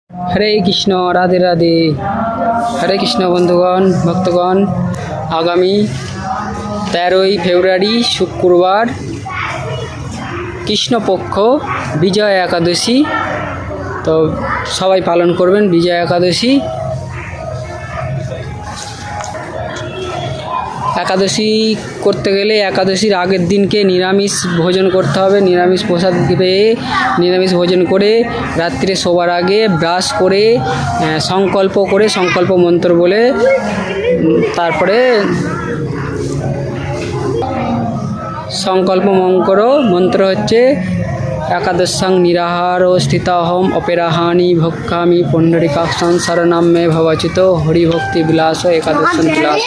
হরে কৃষ্ণ, রাধে রাধে। হরে কৃষ্ণ বন্ধুগণ, ভক্তগণ, আগামী 13ই ফেব্রুয়ারি শুক্রবার কৃষ্ণপক্ষ বিজয়া একাদশী। তো সবাই পালন করবেন বিজয়া একাদশী। একাদশী করতে গেলে একাদশীর আগের দিনকে নিরামিষ ভোজন করতে হবে। নিরামিষ প্রসাদ পেয়ে নিরামিষ ভোজন করে রাত্রে শোবার আগে ব্রাশ করে সংকল্প মন্ত্র বলে তারপরে সংকল্প মন্ত্র হচ্ছে একাদশাং নিরাহার স্থিতাহম অপেরাহানি ভক্ষামি পুণ্ডরিকাক্ষং শরণাম মে ভবাচিত হরিভক্তি বিলাস একাদশাং বিলাস।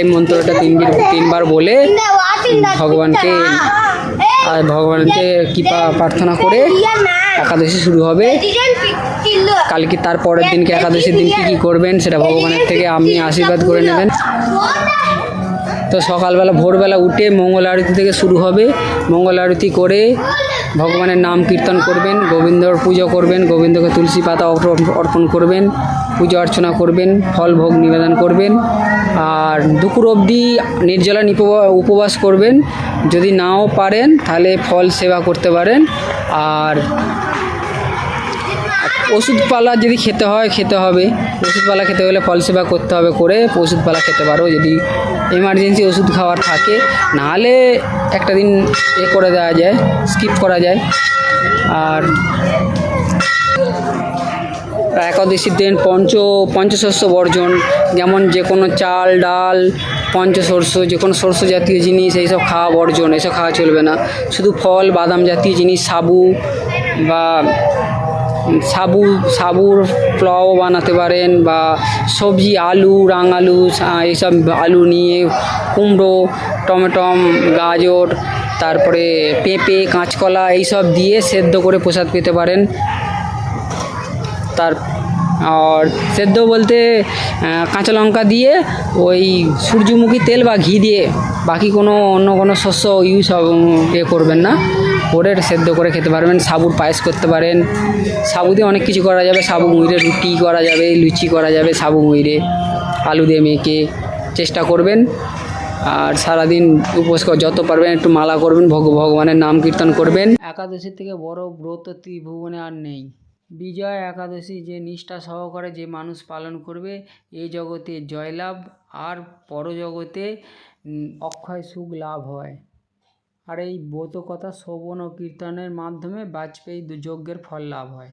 এই মন্ত্রটা তিনবার বলে ভগবানকে কৃপা প্রার্থনা করে একাদশী শুরু হবে। কালকে তার পরের দিনকে একাদশীর দিন কী করবেন সেটা ভগবানের থেকে আপনি আশীর্বাদ করে নেবেন। তো সকালবেলা ভোরবেলা উঠে মঙ্গল আরতি থেকে শুরু হবে। মঙ্গল আরতি করে ভগবানের নাম কীর্তন করবেন, গোবিন্দর পুজো করবেন, গোবিন্দকে তুলসী পাতা অর্পণ করবেন, পুজো অর্চনা করবেন, ফল ভোগ নিবেদন করবেন। আর দুপুর অবধি নির্জলা উপবাস করবেন। যদি নাও পারেন তাহলে ফল সেবা করতে পারেন। আর ওষুধপালা যদি খেতে হবে, ওষুধপালা খেতে হলে ফল সেবা করতে হবে, করে ওষুধপালা খেতে পারো যদি এমার্জেন্সি ওষুধ খাওয়ার থাকে। নাহলে একটা দিন করে দেওয়া যায়, স্কিপ করা যায়। আর একাদশীর দিন পঞ্চশস্য বর্জন, যেমন যে কোনো চাল ডাল পঞ্চশস্য, যে কোনো শস্য জাতীয় জিনিস এইসব খাওয়া বর্জন, এসব খাওয়া চলবে না। শুধু ফল বাদাম জাতীয় জিনিস, সাবুর পোলাও বানাতে পারেন, বা সবজি আলু রাঙালু এইসব আলু নিয়ে কুমড়ো টমেটো গাজর তারপরে পেঁপে কাঁচকলা এইসব দিয়ে সেদ্ধ করে প্রসাদ পেতে পারেন। আর সেদ্ধ বলতে কাঁচা লঙ্কা দিয়ে ওই সূর্যমুখী তেল বা ঘি দিয়ে, বাকি অন্য কোনো শস্য করবেন না, করে সেদ্ধ করে খেতে পারবেন। সাবুর পায়েস করতে পারেন। সাবু দিয়ে অনেক কিছু করা যাবে। সাবু মুইরে রুটি করা যাবে, লুচি করা যাবে সাবু মুইরে আলু দিয়ে মেখে। চেষ্টা করবেন। আর সারাদিন উপবাস যত পারবেন একটু মালা করবেন, ভগবানের নাম কীর্তন করবেন। একাদশীর থেকে বড় ব্রত ত্রিভুবনে আর নেই। বিজয়া একাদশী যে নিষ্ঠা সহকারে যে মানুষ পালন করবে, এই জগতে জয়লাভ আর পরজগতে অক্ষয় সুখ লাভ হয়। আর এই ব্রত কথা শ্রবণ ও কীর্তনের মাধ্যমে বাজপেয়ী যজ্ঞের ফল লাভ হয়।